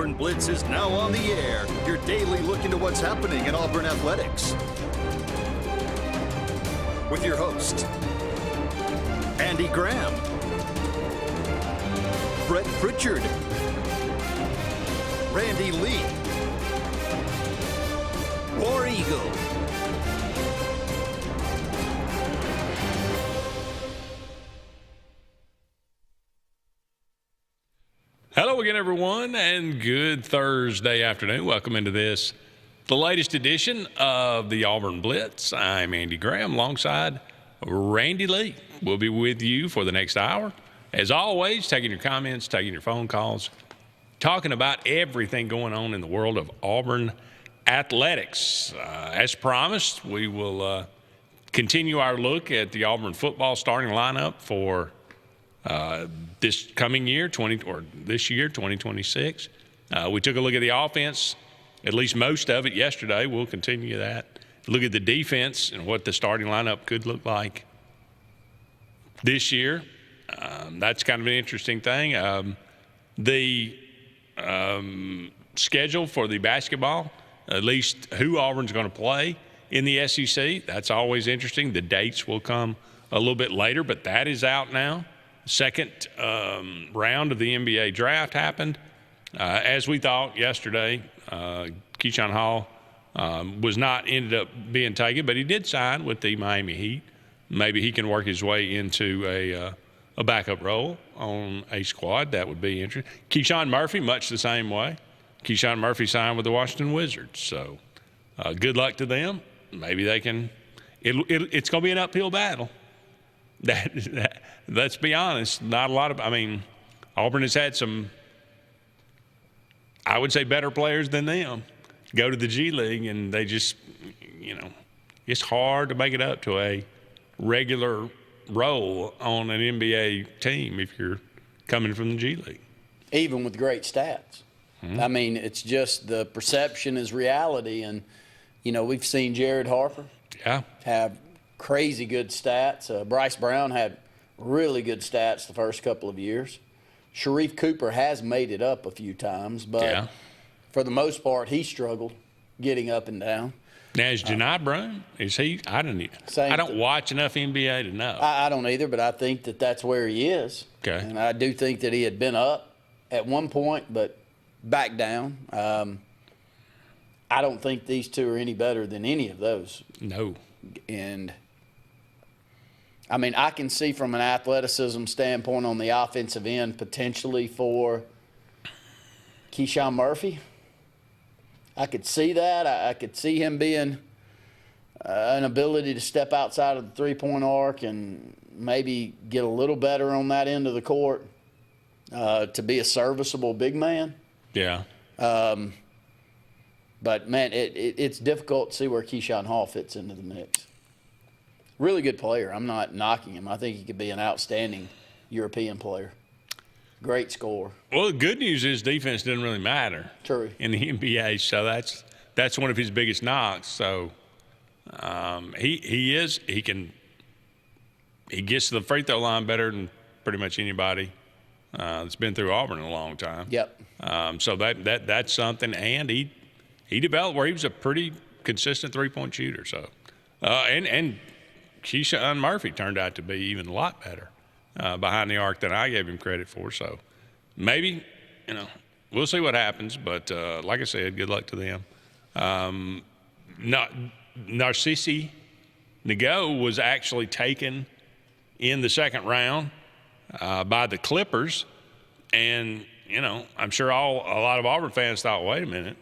Auburn Blitz is now on the air. Your daily look into what's happening in Auburn athletics. With your host, Andy Graham, Brett Pritchard, Randy Lee, War Eagle. Hello again, everyone, and good Thursday afternoon. Welcome into the latest edition of the Auburn Blitz. I'm Andy Graham alongside Randy Lee. We'll be with you for the next hour. As always, taking your comments, taking your phone calls, talking about everything going on in the world of Auburn athletics. As promised, we will continue our look at the Auburn football starting lineup for this coming year, 2026. We took a look at the offense, at least most of it yesterday. We'll continue that. Look at the defense and what the starting lineup could look like this year. That's kind of an interesting thing. The schedule for the basketball, at least who Auburn's going to play in the SEC, that's always interesting. The dates will come a little bit later, but that is out now. Second round of the NBA draft happened. As we thought yesterday, Keyshawn Hall was not ended up being taken, but he did sign with the Miami Heat. Maybe he can work his way into a backup role on a squad. That would be interesting. Keyshawn Murphy, much the same way. Keyshawn Murphy signed with the Washington Wizards. So good luck to them. Maybe they can it's going to be an uphill battle. Let's be honest, not a lot of, Auburn has had some, I would say, better players than them go to the G League, and they just, it's hard to make it up to a regular role on an NBA team if you're coming from the G League. Even with great stats. Mm-hmm. It's just the perception is reality, and, we've seen Jared Harper have crazy good stats. Bryce Brown had really good stats the first couple of years. Sharif Cooper has made it up a few times, but for the most part, he struggled getting up and down. Now, is Janai Brown, is he? I don't watch enough NBA to know. I don't either, but I think that that's where he is. Okay. And I do think that he had been up at one point, but back down. I don't think these two are any better than any of those. No. And I can see from an athleticism standpoint on the offensive end potentially for Keyshawn Murphy. I could see that. I could see him being an ability to step outside of the three-point arc and maybe get a little better on that end of the court to be a serviceable big man. Yeah. But, man, it's difficult to see where Keyshawn Hall fits into the mix. Really good player. I'm not knocking him. I think he could be an outstanding European player. Great scorer. Well, the good news is defense doesn't really matter. True. In the NBA, so that's one of his biggest knocks. So he gets to the free throw line better than pretty much anybody that's been through Auburn in a long time. Yep. So that's something, and he developed where he was a pretty consistent three-point shooter. So and Keyshawn Murphy turned out to be even a lot better behind the arc than I gave him credit for. So maybe, we'll see what happens. But like I said, good luck to them. Narcissi Nago was actually taken in the second round by the Clippers. And, I'm sure a lot of Auburn fans thought, wait a minute,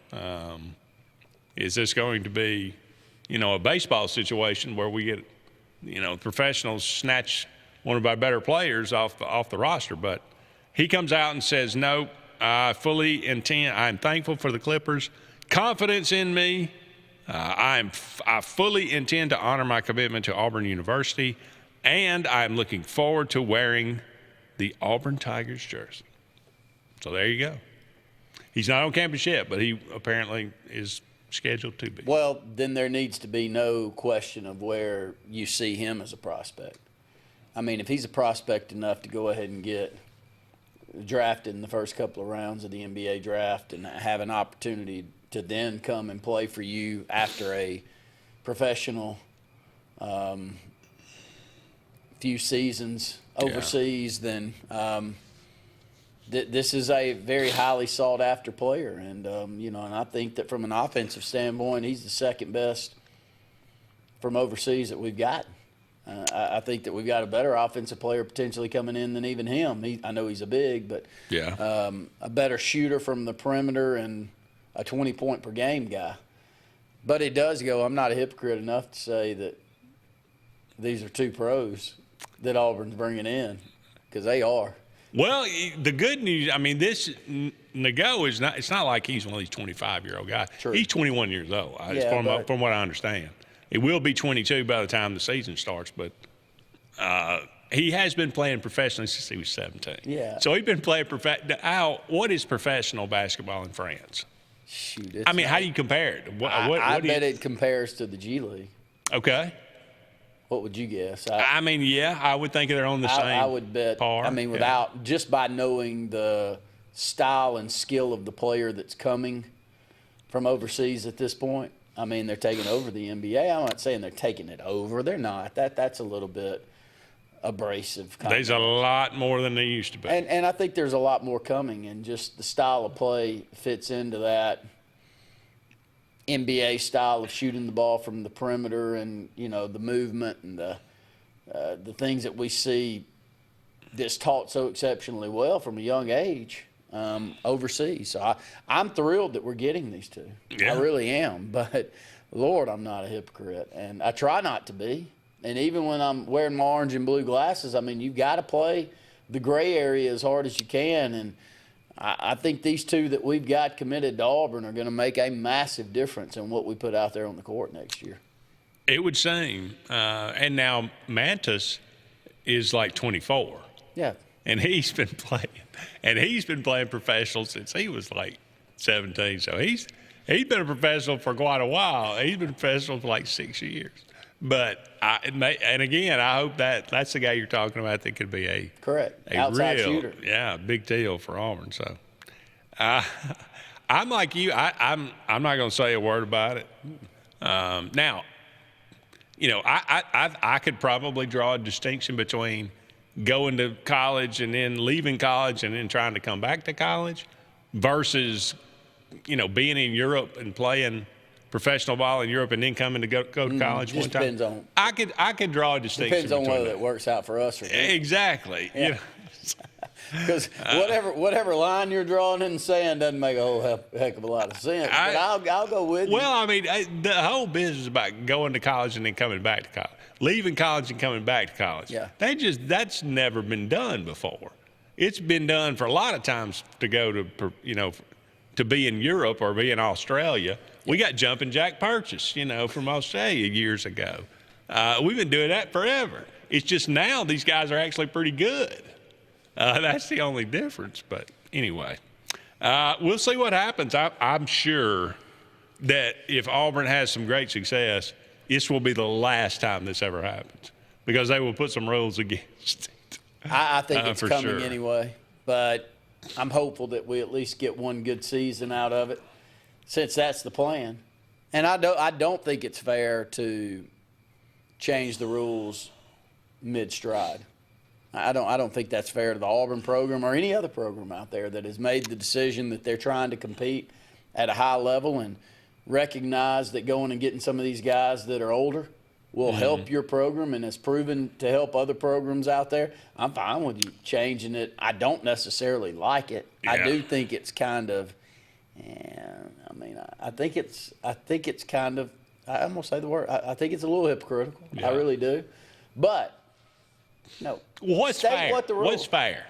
is this going to be, a baseball situation where we get, professionals snatch one of our better players off the roster? But he comes out and says, no, I'm thankful for the Clippers' confidence in me. I fully intend to honor my commitment to Auburn University, and I'm looking forward to wearing the Auburn Tigers jersey. So there you go. He's not on campus yet, but he apparently is scheduled to be. Well, then there needs to be no question of where you see him as a prospect. If he's a prospect enough to go ahead and get drafted in the first couple of rounds of the NBA draft and have an opportunity to then come and play for you after a professional few seasons overseas, then this is a very highly sought after player. And, and I think that from an offensive standpoint, he's the second best from overseas that we've got. I think that we've got a better offensive player potentially coming in than even him. I know he's a big, but a better shooter from the perimeter and a 20-point per game guy. But it does go, I'm not a hypocrite enough to say that these are two pros that Auburn's bringing in, because they are. Well, the good news, I mean, this Nago is not – it's not like he's one of these 25-year-old guys. True. He's 21 years old, from what I understand. It will be 22 by the time the season starts, but he has been playing professionally since he was 17. Yeah. So he's been playing Al, what is professional basketball in France? Shoot. I mean, how do you compare it? I bet it compares to the G League. Okay. What would you guess? I would think they're on the same I would bet. par. I mean, just by knowing the style and skill of the player that's coming from overseas at this point, I mean, they're taking over the NBA. I'm not saying they're taking it over. They're not. That's a little bit abrasive. There's a lot more than there used to be. And I think there's a lot more coming, and just the style of play fits into that NBA style of shooting the ball from the perimeter, and the movement and the things that we see that's taught so exceptionally well from a young age overseas. So I'm thrilled that we're getting these two. Yeah. I really am. But Lord, I'm not a hypocrite, and I try not to be. And even when I'm wearing my orange and blue glasses, I mean, you've got to play the gray area as hard as you can. And I think these two that we've got committed to Auburn are going to make a massive difference in what we put out there on the court next year. It would seem. And now Mantis is like 24. Yeah. And he's been playing professional since he was like 17. So he's been a professional for quite a while. He's been a professional for like 6 years. But again, I hope that's the guy you're talking about that could be a outside real shooter. Yeah, big deal for Auburn. So I'm like you. I'm not going to say a word about it. Now, I could probably draw a distinction between going to college and then leaving college and then trying to come back to college versus being in Europe and playing professional ball in Europe and then coming to go to college one time. Depends on. I could draw a distinction. Depends on whether it works out for us or not. Exactly. Yeah. Because whatever line you're drawing in the sand doesn't make a whole heck of a lot of sense. But I'll go with you. Well, I mean, the whole business about going to college and then coming back to college, leaving college and coming back to college. Yeah. That's never been done before. It's been done for a lot of times to go to be in Europe or be in Australia. We got Jumpin' Jack Purchase, from Australia years ago. We've been doing that forever. It's just now these guys are actually pretty good. That's the only difference. But anyway, we'll see what happens. I'm sure that if Auburn has some great success, this will be the last time this ever happens because they will put some rules against it. I think it's coming sure. anyway. But I'm hopeful that we at least get one good season out of it, since that's the plan. And I don't think it's fair to change the rules mid-stride. I don't think that's fair to the Auburn program or any other program out there that has made the decision that they're trying to compete at a high level and recognize that going and getting some of these guys that are older will help your program and has proven to help other programs out there. I'm fine with you changing it. I don't necessarily like it. Yeah. I do think it's kind of I think it's kind of, I'm going to say the word, I think it's a little hypocritical. Yeah. I really do. But, no. Well, what's fair? What's fair?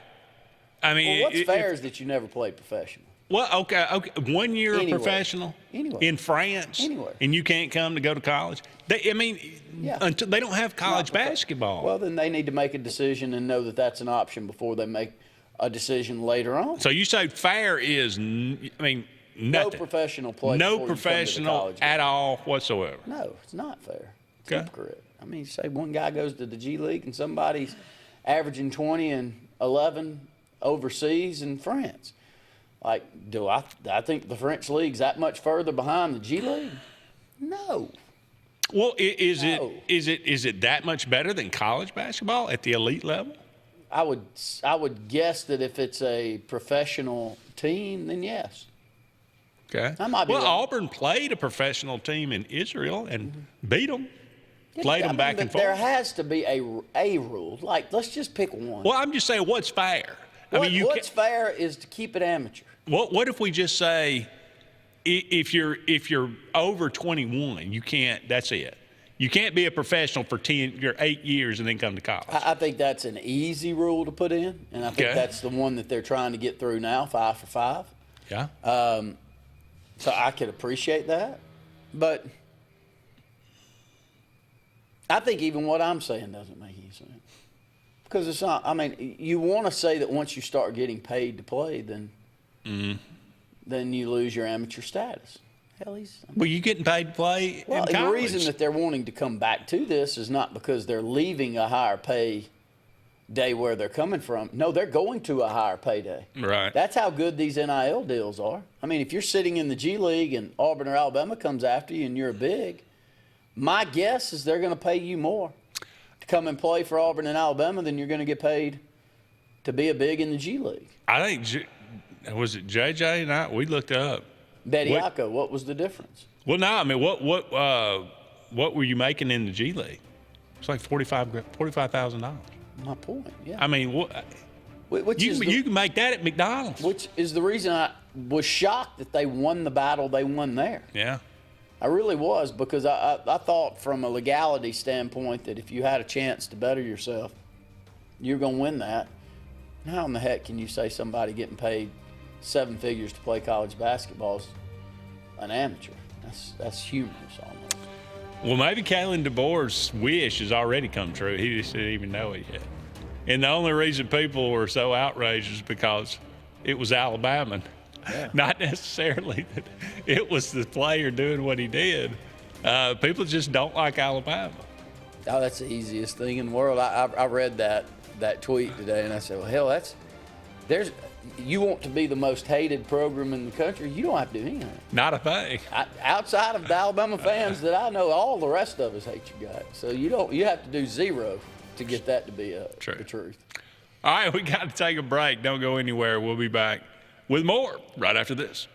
I mean, what's fair is that you never played professional. Well, okay. 1 year of professional in France, anywhere, and you can't come to go to college. Until they don't have college basketball. Well, then they need to make a decision and know that that's an option before they make a decision later on. So you say fair is, nothing. No professional play. No professional at all whatsoever. No, it's not fair. It's Okay. hypocrite. I mean, say one guy goes to the G League and somebody's averaging 20 and 11 overseas in France. Like, do I think the French league's that much further behind the G League? No. Well, is it that much better than college basketball at the elite level? I would guess that if it's a professional team, then yes. Okay. Well, Auburn played a professional team in Israel and beat them. Played them back and forth. There has to be a rule. Like, let's just pick one. Well, I'm just saying, what's fair? What's fair is to keep it amateur. What if we just say, if you're over 21, you can't. That's it. You can't be a professional for 8 years and then come to college. I think that's an easy rule to put in, and I think that's the one that they're trying to get through now, 5 for 5. Yeah. So I could appreciate that, but I think even what I'm saying doesn't make any sense. Because it's not, I mean, you want to say that once you start getting paid to play, then you lose your amateur status. Hell, well, you getting paid to play in college. The reason that they're wanting to come back to this is not because they're leaving a higher pay day where they're coming from. No, they're going to a higher payday. Right. That's how good these NIL deals are. I mean, if you're sitting in the G League and Auburn or Alabama comes after you and you're a big, my guess is they're going to pay you more to come and play for Auburn and Alabama than you're going to get paid to be a big in the G League. I think, was it JJ and I? We looked up. Bediako, what was the difference? Well, no, I mean, what were you making in the G League? It's like $45,000. My point, yeah. I mean, you can make that at McDonald's. Which is the reason I was shocked that they won the battle they won there. Yeah. I really was, because I thought from a legality standpoint that if you had a chance to better yourself, you're going to win that. How in the heck can you say somebody getting paid 7 figures to play college basketball is an amateur? That's humorous almost. Well, maybe Kalen DeBoer's wish has already come true. He just didn't even know it yet. And the only reason people were so outraged is because it was Alabama. Yeah. Not necessarily that it was the player doing what he did. People just don't like Alabama. Oh, that's the easiest thing in the world. I read that tweet today, and I said, well, hell, you want to be the most hated program in the country, you don't have to do anything. Not a thing. Outside of the Alabama fans that I know, all the rest of us hate you guys. So you have to do zero to get that to be the truth. All right, we got to take a break. Don't go anywhere. We'll be back with more right after this.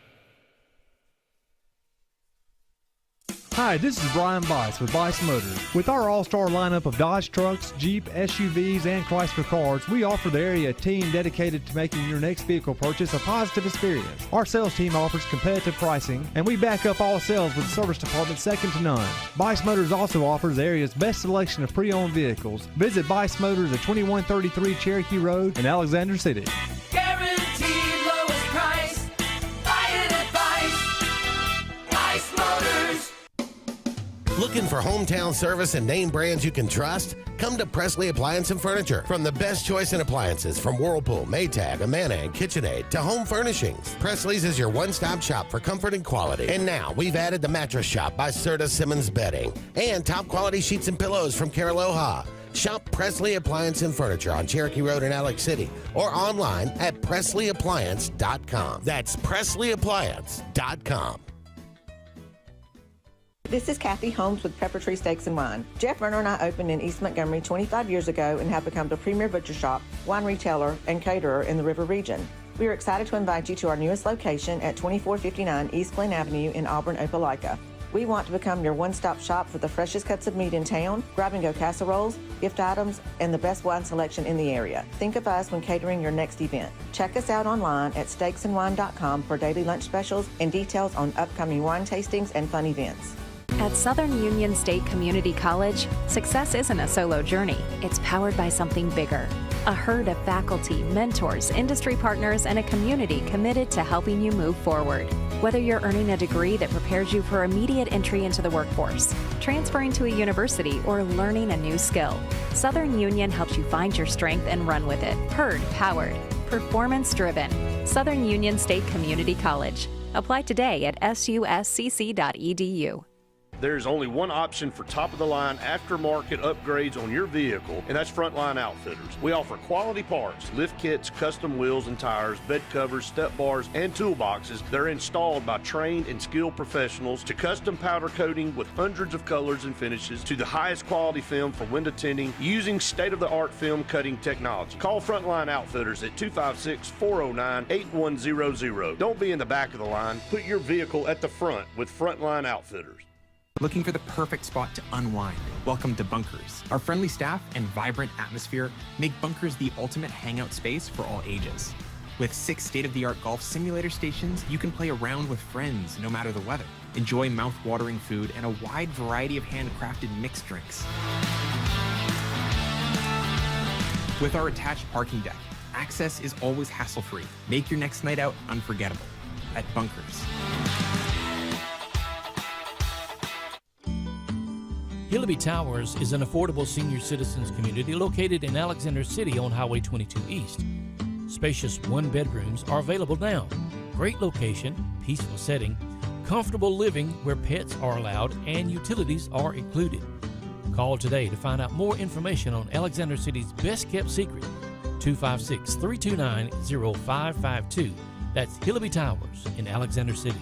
Hi, this is Brian Bice with Bice Motors. With our all-star lineup of Dodge trucks, Jeep, SUVs, and Chrysler cars, we offer the area a team dedicated to making your next vehicle purchase a positive experience. Our sales team offers competitive pricing, and we back up all sales with a service department second to none. Bice Motors also offers the area's best selection of pre-owned vehicles. Visit Bice Motors at 2133 Cherokee Road in Alexander City. Guaranteed lowest price. Buy it at Bice Motors. Looking for hometown service and name brands you can trust? Come to Presley Appliance and Furniture. From the best choice in appliances from Whirlpool, Maytag, Amana, and KitchenAid to home furnishings, Presley's is your one-stop shop for comfort and quality. And now we've added the Mattress Shop by Serta Simmons Bedding and top quality sheets and pillows from Caraloha. Shop Presley Appliance and Furniture on Cherokee Road in Alex City or online at PresleyAppliance.com. That's PresleyAppliance.com. This is Kathy Holmes with Pepper Tree Steaks and Wine. Jeff Verner and I opened in East Montgomery 25 years ago and have become the premier butcher shop, wine retailer, and caterer in the River region. We are excited to invite you to our newest location at 2459 East Glen Avenue in Auburn, Opelika. We want to become your one-stop shop for the freshest cuts of meat in town, grab-and-go casseroles, gift items, and the best wine selection in the area. Think of us when catering your next event. Check us out online at steaksandwine.com for daily lunch specials and details on upcoming wine tastings and fun events. At Southern Union State Community College, success isn't a solo journey. It's powered by something bigger. A herd of faculty, mentors, industry partners, and a community committed to helping you move forward. Whether you're earning a degree that prepares you for immediate entry into the workforce, transferring to a university, or learning a new skill, Southern Union helps you find your strength and run with it. Herd powered, performance driven. Southern Union State Community College. Apply today at suscc.edu. There's only one option for top-of-the-line aftermarket upgrades on your vehicle, and that's Frontline Outfitters. We offer quality parts, lift kits, custom wheels and tires, bed covers, step bars, and toolboxes. They're installed by trained and skilled professionals, to custom powder coating with hundreds of colors and finishes, to the highest quality film for window tinting using state-of-the-art film cutting technology. Call Frontline Outfitters at 256-409-8100. Don't be in the back of the line. Put your vehicle at the front with Frontline Outfitters. Looking for the perfect spot to unwind? Welcome to Bunkers. Our friendly staff and vibrant atmosphere make Bunkers the ultimate hangout space for all ages. With 6 state-of-the-art golf simulator stations, you can play around with friends no matter the weather. Enjoy mouth-watering food and a wide variety of handcrafted mixed drinks. With our attached parking deck, access is always hassle-free. Make your next night out unforgettable at Bunkers. Hillaby Towers is an affordable senior citizens community located in Alexander City on Highway 22 East. Spacious one-bedrooms are available now. Great location, peaceful setting, comfortable living where pets are allowed and utilities are included. Call today to find out more information on Alexander City's best-kept secret, 256-329-0552. That's Hillaby Towers in Alexander City.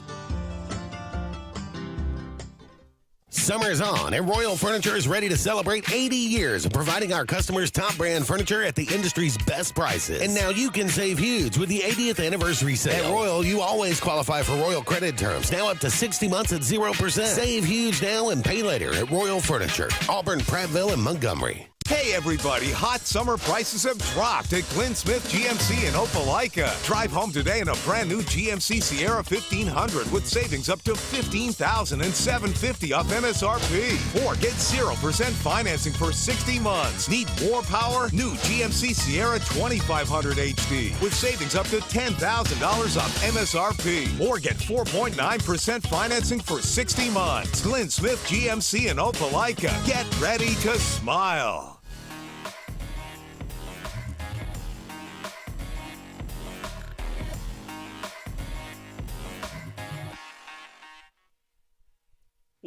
Summer is on, and Royal Furniture is ready to celebrate 80 years of providing our customers top brand furniture at the industry's best prices. And now you can save huge with the 80th anniversary sale. At Royal, you always qualify for Royal credit terms, now up to 60 months at 0%. Save huge now and pay later at Royal Furniture, Auburn, Prattville, and Montgomery. Hey everybody, hot summer prices have dropped at Glenn Smith GMC in Opelika. Drive home today in a brand new GMC Sierra 1500 with savings up to $15,750 off MSRP. Or get 0% financing for 60 months. Need more power? New GMC Sierra 2500 HD with savings up to $10,000 off MSRP. Or get 4.9% financing for 60 months. Glenn Smith GMC in Opelika. Get ready to smile.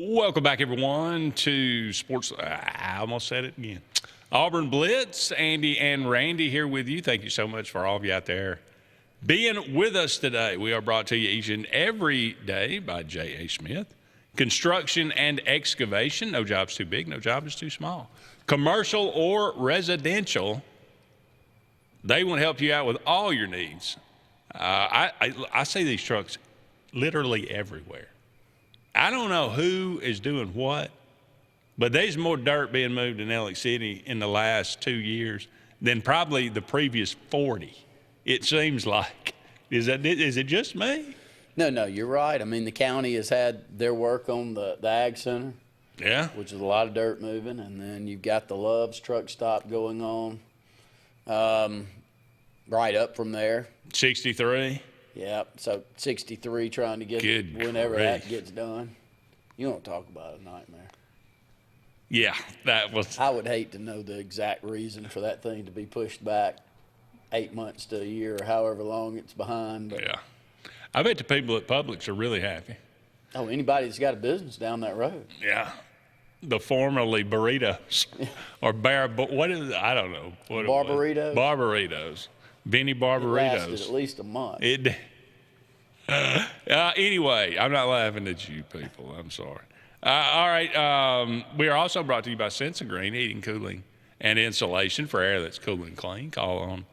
Welcome back, everyone, to Sports. I almost said it again. Auburn Blitz, Andy and Randy here with you. Thank you so much for all of you out there being with us today. We are brought to you each and every day by J.A. Smith. Construction and excavation. No job's too big. No job is too small. Commercial or residential, they want to help you out with all your needs. I see these trucks literally everywhere. I don't know who is doing what, but there's more dirt being moved in Alex City in the last 2 years than probably the previous 40. It seems like. Is it just me? No, you're right. I mean, the county has had their work on the Ag Center. Yeah. Which is a lot of dirt moving. And then you've got the Love's truck stop going on right up from there. 63. Yeah, so 63 trying to get whenever that gets done. You don't talk about a nightmare. Yeah, that was. I would hate to know the exact reason for that thing to be pushed back 8 months to a year or however long it's behind. But yeah. I bet the people at Publix are really happy. Oh, anybody that's got a business down that road. Yeah. The formerly burritos or what is it? I don't know. What Barbaritos? Barbaritos. Benny Barbaritos. It lasted at least a month. Anyway, I'm not laughing at you people. I'm sorry. All right. We are also brought to you by Sensagreen Heating, Cooling, and Insulation for air that's cool and clean. Call on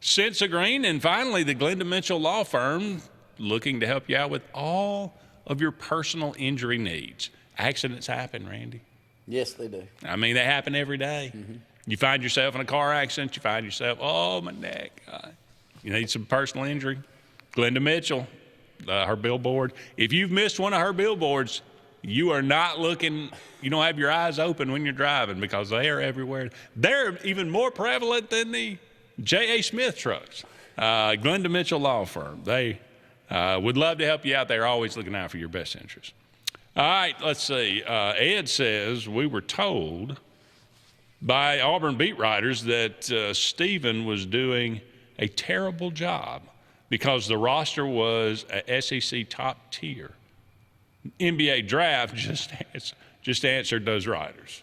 Sensagreen. And finally, the Glenda Mitchell Law Firm, looking to help you out with all of your personal injury needs. Accidents happen, Randy. Yes, they do. I mean, they happen every day. Mm-hmm. You find yourself in a car accident. You find yourself, oh, my neck. You need some personal injury. Glenda Mitchell, her billboard. If you've missed one of her billboards, you are not looking, you don't have your eyes open when you're driving because they are everywhere. They're even more prevalent than the J.A. Smith trucks. Glenda Mitchell Law Firm. They would love to help you out. They're always looking out for your best interest. All right, let's see. Ed says, we were told by Auburn beat writers that Stephen was doing a terrible job because the roster was a SEC top tier. NBA draft just answered those writers.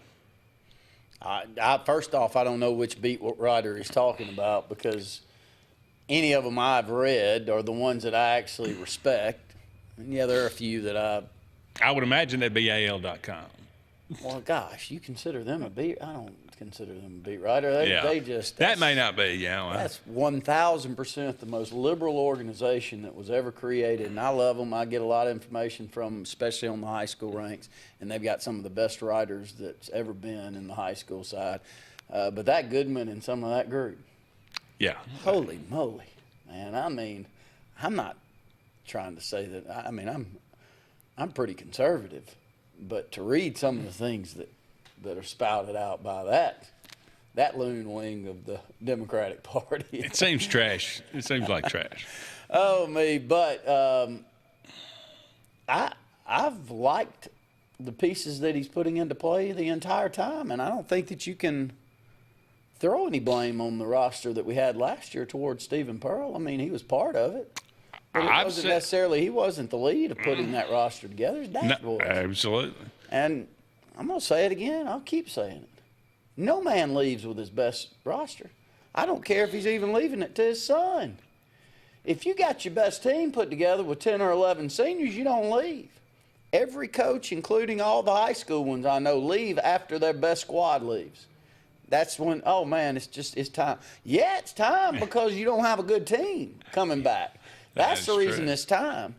First off, I don't know which beat writer he's talking about, because any of them I've read are the ones that I actually respect. And yeah, there are a few that I would imagine that'd be AL.com. Well, gosh, you consider them a beat? I don't consider them a beat writer. They just that may not be. Yeah, that's 1,000% the most liberal organization that was ever created, and I love them. I get a lot of information from them, especially on the high school ranks, and they've got some of the best writers that's ever been in the high school side. But that Goodman and some of that group, yeah, holy moly, man! I mean, I'm not trying to say that. I mean, I'm pretty conservative. But to read some of the things that are spouted out by that loon wing of the Democratic Party. It seems trash. It seems like trash. Oh, me. But I've liked the pieces that he's putting into play the entire time, and I don't think that you can throw any blame on the roster that we had last year towards Stephen Pearl. I mean, he was part of it. But it wasn't necessarily, he wasn't the lead of putting that roster together. His dad was. Absolutely. And I'm going to say it again. I'll keep saying it. No man leaves with his best roster. I don't care if he's even leaving it to his son. If you got your best team put together with 10 or 11 seniors, you don't leave. Every coach, including all the high school ones I know, leave after their best squad leaves. That's when, oh, man, it's time. Yeah, it's time because you don't have a good team coming back. That's the reason it's time.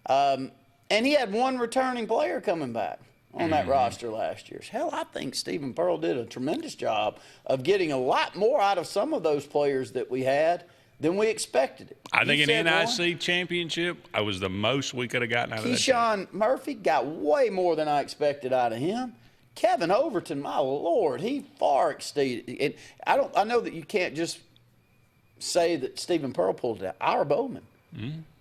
And he had one returning player coming back on that roster last year. Hell, I think Stephen Pearl did a tremendous job of getting a lot more out of some of those players that we had than we expected it. I think an NIC championship, I was the most we could have gotten out of that. Keyshawn Murphy got way more than I expected out of him. Kevin Overton, my Lord, he far exceeded it. I know that you can't just say that Stephen Pearl pulled it out. Ira Bowman.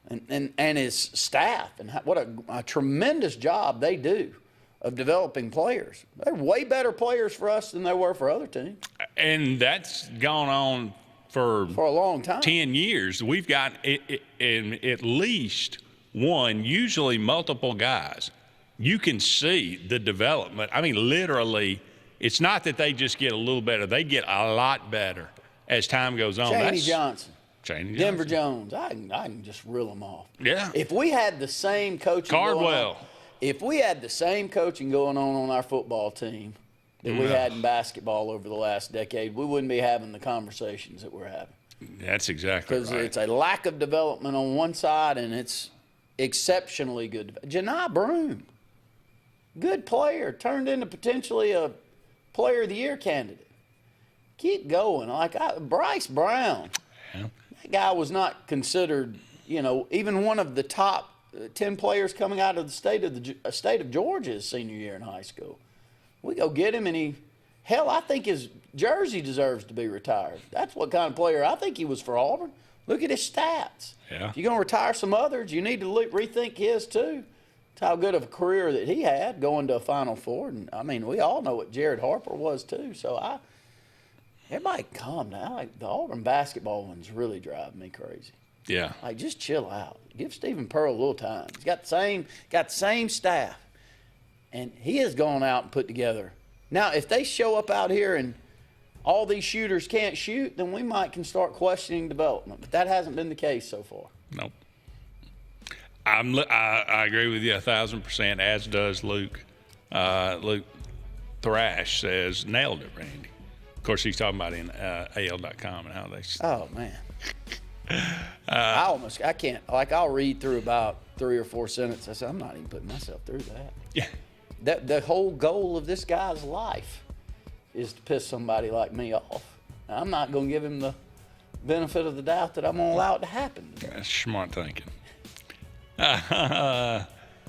And his staff, and what a tremendous job they do of developing players. They're way better players for us than they were for other teams. And that's gone on for a long time. 10 years. We've got at least one, usually multiple guys. You can see the development. I mean, literally, it's not that they just get a little better. They get a lot better as time goes on. Chaney Johnson. Denver Jones. I can just reel them off. Yeah. If we had the same coaching if we had the same coaching going on our football team that we had in basketball over the last decade, we wouldn't be having the conversations that we're having. That's exactly right. Because it's a lack of development on one side, and it's exceptionally good. Janai Broom, good player, turned into potentially a player of the year candidate. Keep going. Bryce Brown. Yeah. That guy was not considered, even one of the top 10 players coming out of the state of Georgia his senior year in high school. We go get him, and I think his jersey deserves to be retired. That's what kind of player I think he was for Auburn. Look at his stats. Yeah. If you're going to retire some others, you need to rethink his too. It's how good of a career that he had going to a Final Four. And, I mean, we all know what Jared Harper was too. So everybody calm down. The Auburn basketball ones really drive me crazy. Yeah. Just chill out. Give Stephen Pearl a little time. He's got the same staff. And he has gone out and put together. Now, if they show up out here and all these shooters can't shoot, then we can start questioning development. But that hasn't been the case so far. Nope. I agree with you 1,000%, as does Luke. Luke Thrash says, nailed it, Randy. Of course, he's talking about in AL.com and how they. Oh man, I can't. I'll read through about 3 or 4 sentences. I said, I'm not even putting myself through that. Yeah. The whole goal of this guy's life is to piss somebody like me off. I'm not going to give him the benefit of the doubt that I'm going to allow it to happen. That's smart thinking.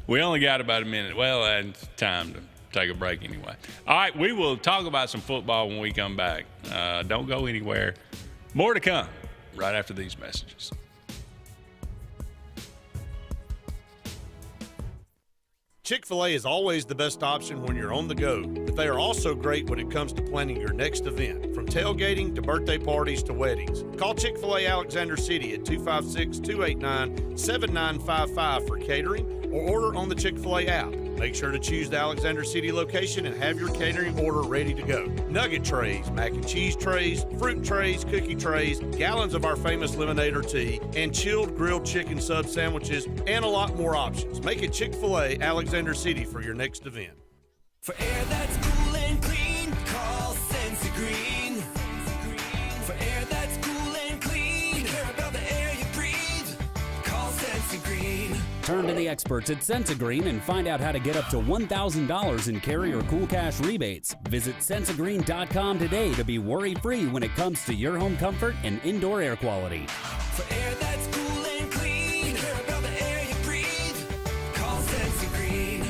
We only got about a minute. Well, it's time to take a break anyway. All right, we will talk about some football when we come back. Don't go anywhere. More to come right after these messages. Chick-fil-A is always the best option when you're on the go, but they are also great when it comes to planning your next event, from tailgating to birthday parties to weddings. Call Chick-fil-A Alexander City at 256-289-7955 for catering, or order on the Chick-fil-A app. Make sure to choose the Alexander City location and have your catering order ready to go. Nugget trays, mac and cheese trays, fruit trays, cookie trays, gallons of our famous lemonade or tea, and chilled grilled chicken sub sandwiches, and a lot more options. Make it Chick-fil-A Alexander City for your next event. For air that's cool and clean, call Sensi Green. For air that's cool and clean, care about the air you breathe, call Sensi Green. Turn to the experts at Sensigreen and find out how to get up to $1,000 in Carrier Cool Cash rebates. Visit Sensigreen.com today to be worry-free when it comes to your home comfort and indoor air quality. For air that's cool and clean, care about the air you breathe, call Sensi Green.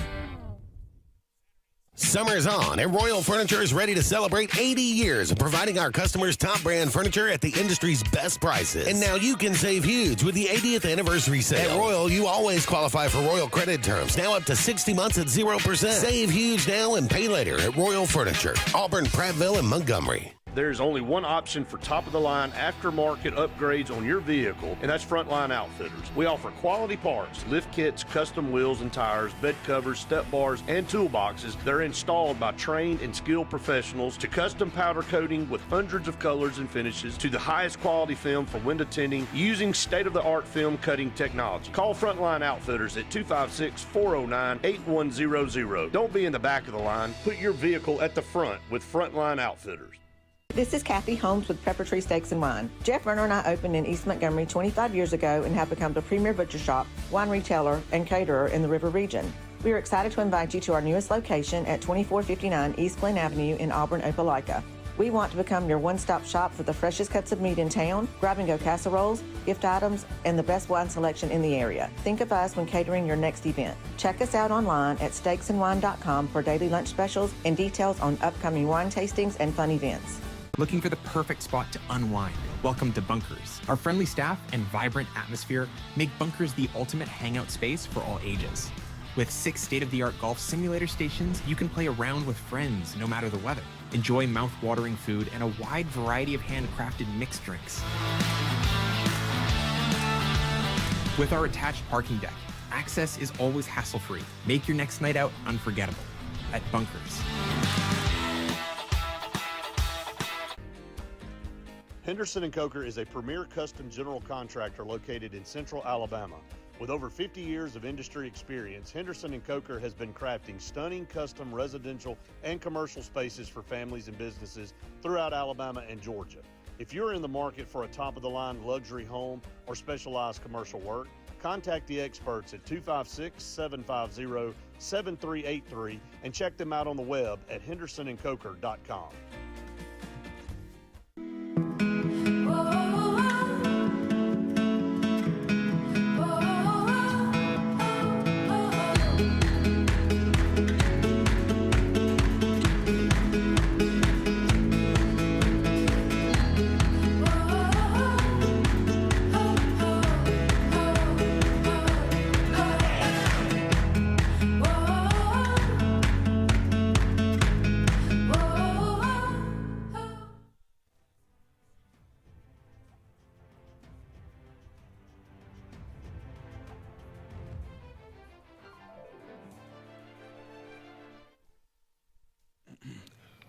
Summer's on, and Royal Furniture is ready to celebrate 80 years of providing our customers top brand furniture at the industry's best prices. And now you can save huge with the 80th anniversary sale. At Royal, you always qualify for Royal credit terms, now up to 60 months at 0%. Save huge now and pay later at Royal Furniture, Auburn, Prattville, and Montgomery. There's only one option for top-of-the-line aftermarket upgrades on your vehicle, and that's Frontline Outfitters. We offer quality parts, lift kits, custom wheels and tires, bed covers, step bars, and toolboxes. They're installed by trained and skilled professionals, to custom powder coating with hundreds of colors and finishes, to the highest quality film for window tinting using state-of-the-art film cutting technology. Call Frontline Outfitters at 256-409-8100. Don't be in the back of the line. Put your vehicle at the front with Frontline Outfitters. This is Kathy Holmes with Pepper Tree Steaks and Wine. Jeff Verner and I opened in East Montgomery 25 years ago and have become the premier butcher shop, wine retailer, and caterer in the River region. We are excited to invite you to our newest location at 2459 East Glen Avenue in Auburn, Opelika. We want to become your one-stop shop for the freshest cuts of meat in town, grab-and-go casseroles, gift items, and the best wine selection in the area. Think of us when catering your next event. Check us out online at steaksandwine.com for daily lunch specials and details on upcoming wine tastings and fun events. Looking for the perfect spot to unwind? Welcome to Bunkers. Our friendly staff and vibrant atmosphere make Bunkers the ultimate hangout space for all ages. With 6 state-of-the-art golf simulator stations, you can play around with friends no matter the weather. Enjoy mouth-watering food and a wide variety of handcrafted mixed drinks. With our attached parking deck, access is always hassle-free. Make your next night out unforgettable at Bunkers. Henderson & Coker is a premier custom general contractor located in Central Alabama. With over 50 years of industry experience, Henderson & Coker has been crafting stunning custom residential and commercial spaces for families and businesses throughout Alabama and Georgia. If you're in the market for a top-of-the-line luxury home or specialized commercial work, contact the experts at 256-750-7383 and check them out on the web at hendersonandcoker.com.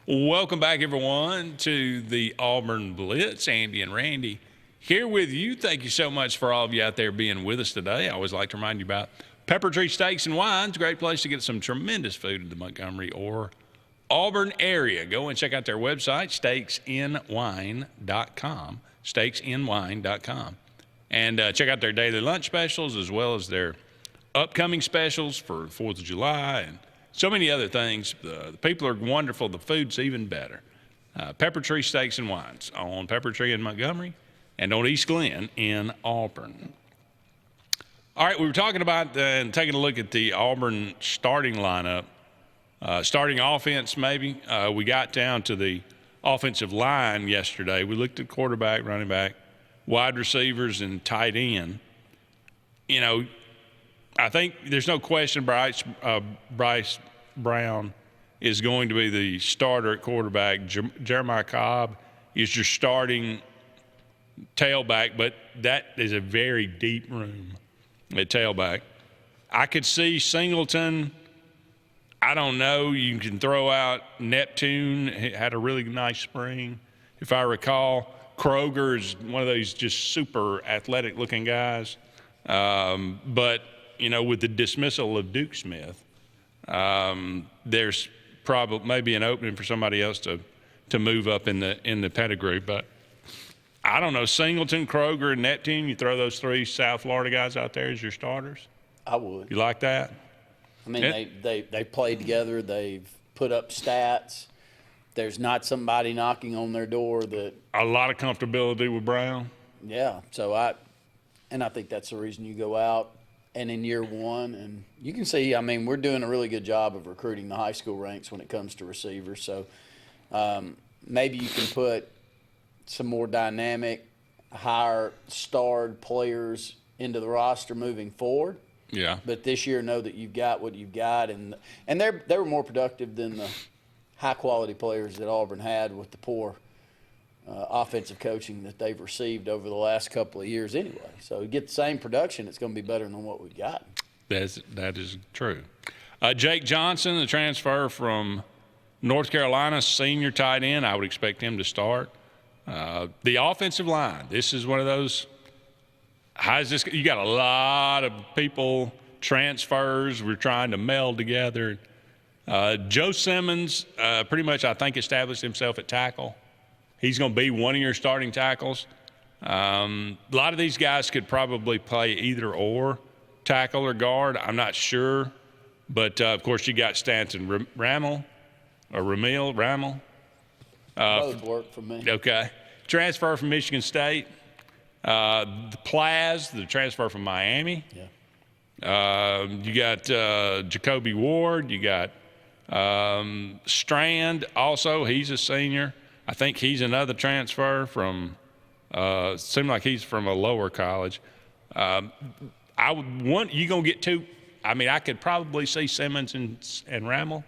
Welcome back, everyone, to the Auburn Blitz. Andy and Randy here with you. Thank you so much for all of you out there being with us today. I always like to remind you about Pepper Tree Steaks and Wines. Great place to get some tremendous food in the Montgomery or Auburn area. Go and check out their website, steaksandwine.com, steaksandwine.com. And check out their daily lunch specials as well as their upcoming specials for 4th of July and so many other things. The people are wonderful. The food's even better. Pepper Tree Steaks and Wines on Pepper Tree in Montgomery and on East Glen in Auburn. All right, we were talking about and taking a look at the Auburn starting lineup, starting offense maybe. We got down to the offensive line yesterday. We looked at quarterback, running back, wide receivers, and tight end. You know, I think there's no question Bryce Brown is going to be the starter at quarterback. Jeremiah Cobb is your starting tailback, but that is a very deep room at tailback. I could see Singleton. I don't know. You can throw out Neptune. He had a really nice spring, if I recall. Kroger is one of those just super athletic-looking guys. But, with the dismissal of Duke Smith, there's probably maybe an opening for somebody else to move up in the pedigree. But I don't know. Singleton, Kroger, and Neptune, you throw those 3 South Florida guys out there as your starters? I would. You like that? I mean, they played together. They've put up stats. There's not somebody knocking on their door that – a lot of comfortability with Brown. Yeah. So I think that's the reason you go out and in year one. And you can see, I mean, we're doing a really good job of recruiting the high school ranks when it comes to receivers. So maybe you can put some more dynamic, higher starred players into the roster moving forward. Yeah. But this year, know that you've got what you've got, and they were more productive than the high-quality players that Auburn had with the poor offensive coaching that they've received over the last couple of years anyway. So you get the same production, it's going to be better than what we've got. That is true. Jake Johnson, the transfer from North Carolina, senior tight end, I would expect him to start. The offensive line, this is one of those – how's this? You got a lot of people, transfers. We're trying to meld together. Joe Simmons pretty much, I think, established himself at tackle. He's going to be one of your starting tackles. A lot of these guys could probably play either or, tackle or guard. I'm not sure. But, of course, you got Stanton Ramel. Both work for me. Okay. Transfer from Michigan State. The Plaz, the transfer from Miami. Yeah. You got Jacoby Ward. You got Strand also. He's a senior. I think he's another transfer from seemed like he's from a lower college. I would want you going to get 2. I mean, I could probably see Simmons and Ramel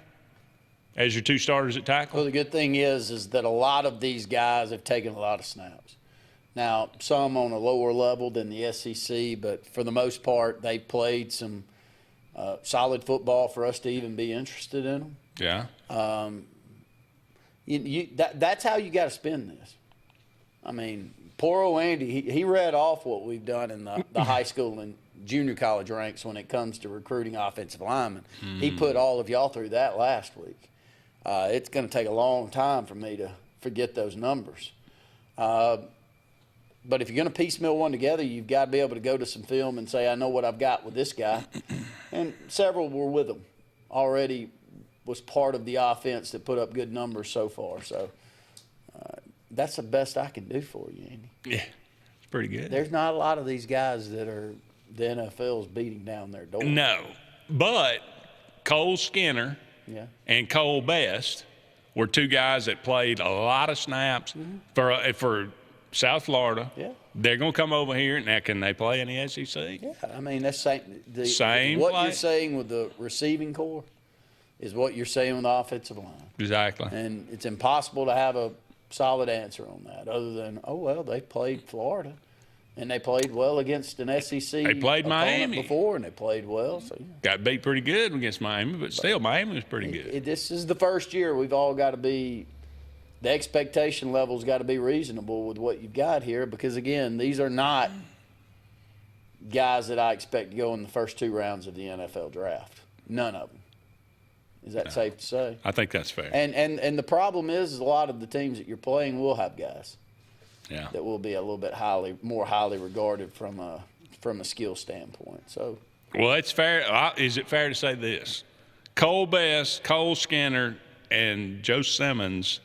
as your 2 starters at tackle. Well, the good thing is that a lot of these guys have taken a lot of snaps. Now, some on a lower level than the SEC, but for the most part, they played some solid football for us to even be interested in them. Yeah. That's how you got to spin this. I mean, poor old Andy, he read off what we've done in the high school and junior college ranks when it comes to recruiting offensive linemen. He put all of y'all through that last week. It's going to take a long time for me to forget those numbers. But if you're going to piecemeal one together, you've got to be able to go to some film and say, I know what I've got with this guy. And several were with him. Already was part of the offense that put up good numbers so far. So that's the best I can do for you, Andy. Yeah, it's pretty good. There's not a lot of these guys that are the NFL's beating down their door. No, but Cole Skinner and Cole Best were 2 guys that played a lot of snaps for South Florida. Yeah. They're going to come over here. Now, can they play in the SEC? Yeah, I mean, that's same what play. You're saying with the receiving corps is what you're saying with the offensive line. Exactly. And it's impossible to have a solid answer on that other than, they played Florida. And they played well against an SEC They played Miami before, and they played well. So got beat pretty good against Miami, but still Miami was pretty good. This is the first year we've all got to be – the expectation level's got to be reasonable with what you've got here because, again, these are not guys that I expect to go in the first 2 rounds of the NFL draft. None of them. Is that safe to say? I think that's fair. And the problem is a lot of the teams that you're playing will have guys that will be a little bit more highly regarded from a skill standpoint. So, well, it's fair. Is it fair to say this? Cole Best, Cole Skinner, and Joe Simmons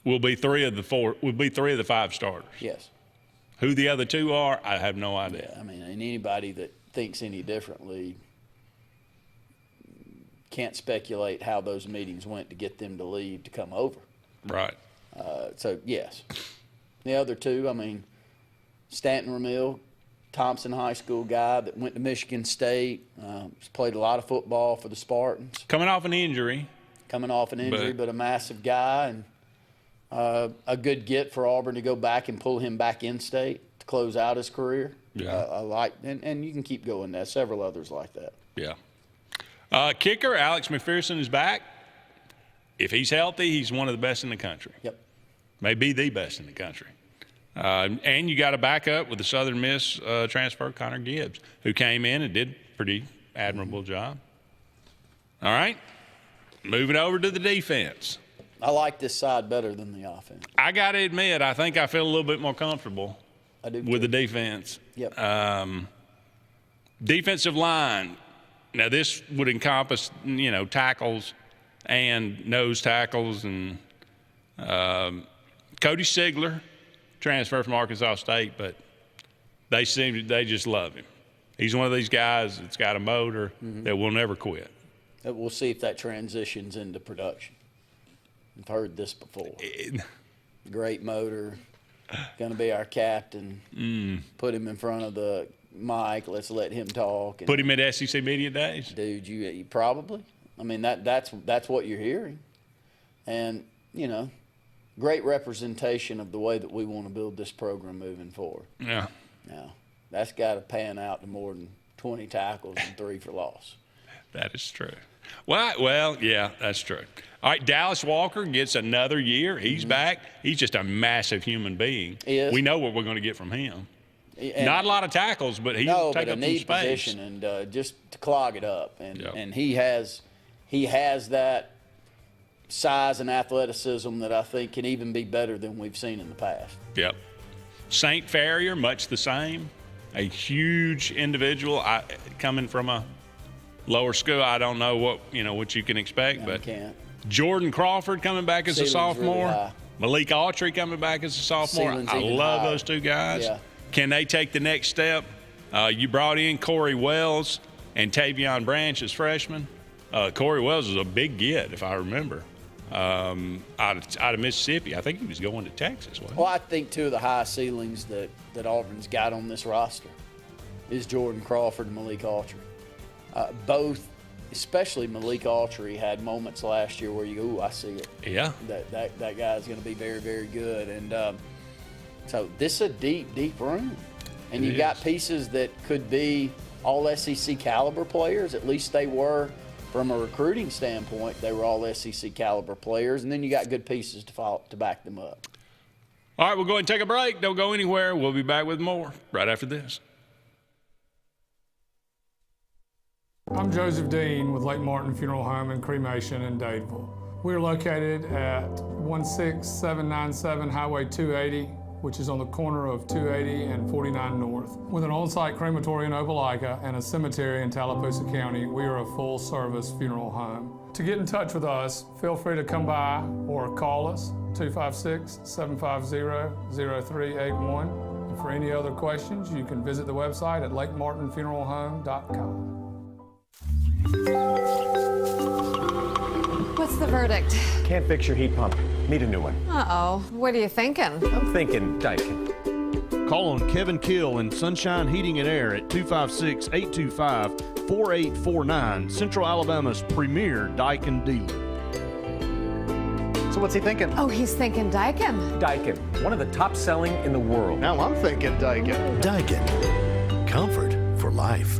will be 3 of the 5 starters. Yes. Who the other 2 are, I have no idea. Yeah, I mean, and anybody that thinks any differently can't speculate how those meetings went to get them to leave to come over. Right. So, yes. The other 2, I mean, Stanton Ramil, Thompson High School guy that went to Michigan State, played a lot of football for the Spartans. Coming off an injury, but a massive guy and a good get for Auburn to go back and pull him back in state to close out his career. Yeah. I like, and you can keep going there. Several others like that. Yeah. Kicker, Alex McPherson is back. If he's healthy, he's one of the best in the country. Yep. Maybe the best in the country. And you got a backup with the Southern Miss transfer, Connor Gibbs, who came in and did a pretty admirable job. All right. Moving over to the defense. I like this side better than the offense. I got to admit, I think I feel a little bit more comfortable with the defense. Yep. Defensive line. Now, this would encompass, tackles and nose tackles. And Cody Sigler, transfer from Arkansas State, but they just love him. He's one of these guys that's got a motor that will never quit. We'll see if that transitions into production. I've heard this before. Great motor, going to be our captain. Put him in front of the mic. Let's let him talk. And put him at SEC Media Days? Dude, you probably. I mean, that's what you're hearing. And, great representation of the way that we want to build this program moving forward. Yeah. Now, that's got to pan out to more than 20 tackles and 3 for loss. That is true. Well, yeah, that's true. All right, Dallas Walker gets another year. He's back. He's just a massive human being. He is. We know what we're going to get from him. And not a lot of tackles, but he'll take up some space. Position and just to clog it up. And he has that size and athleticism that I think can even be better than we've seen in the past. Yep. St. Farrier, much the same. A huge individual coming from a lower school. I don't know what you can expect, but Jordan Crawford coming back as a sophomore. Really Malik Autry coming back as a sophomore. I love those two guys. Yeah. Can they take the next step? You brought in Corey Wells and Tavion Branch as freshmen. Corey Wells was a big get, if I remember, out of Mississippi. I think he was going to Texas. Well, I think two of the high ceilings that Auburn's got on this roster is Jordan Crawford and Malik Autry. Both, especially Malik Autry, had moments last year where you go, ooh, I see it. Yeah. That guy's going to be very, very good. And so this is a deep, deep room. And you've got pieces that could be all SEC caliber players. At least they were from a recruiting standpoint. They were all SEC caliber players. And then you got good pieces to back them up. All right, we'll go ahead and take a break. Don't go anywhere. We'll be back with more right after this. I'm Joseph Dean with Lake Martin Funeral Home and Cremation in Dadeville. We're located at 16797 Highway 280, which is on the corner of 280 and 49 North. With an on-site crematory in Opelika and a cemetery in Tallapoosa County, we are a full-service funeral home. To get in touch with us, feel free to come by or call us, 256-750-0381. And for any other questions, you can visit the website at lakemartinfuneralhome.com. What's the verdict? Can't fix your heat pump. Need a new one. Uh-oh. What are you thinking? I'm thinking Daikin. Call on Kevin Kill and Sunshine Heating and Air at 256-825-4849, Central Alabama's premier Daikin dealer. So what's he thinking? Oh, he's thinking Daikin. Daikin, one of the top selling in the world. Now I'm thinking Daikin. Daikin. Comfort for life.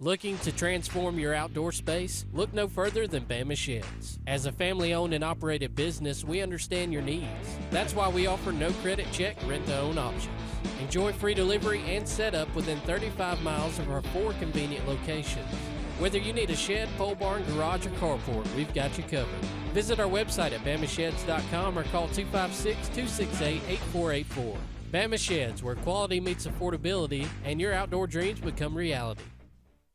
Looking to transform your outdoor space? Look no further than Bama Sheds. As a family-owned and operated business, we understand your needs. That's why we offer no credit check, rent-to-own options. Enjoy free delivery and setup within 35 miles of our 4 convenient locations. Whether you need a shed, pole barn, garage, or carport, we've got you covered. Visit our website at BamaSheds.com or call 256-268-8484. Bama Sheds, where quality meets affordability and your outdoor dreams become reality.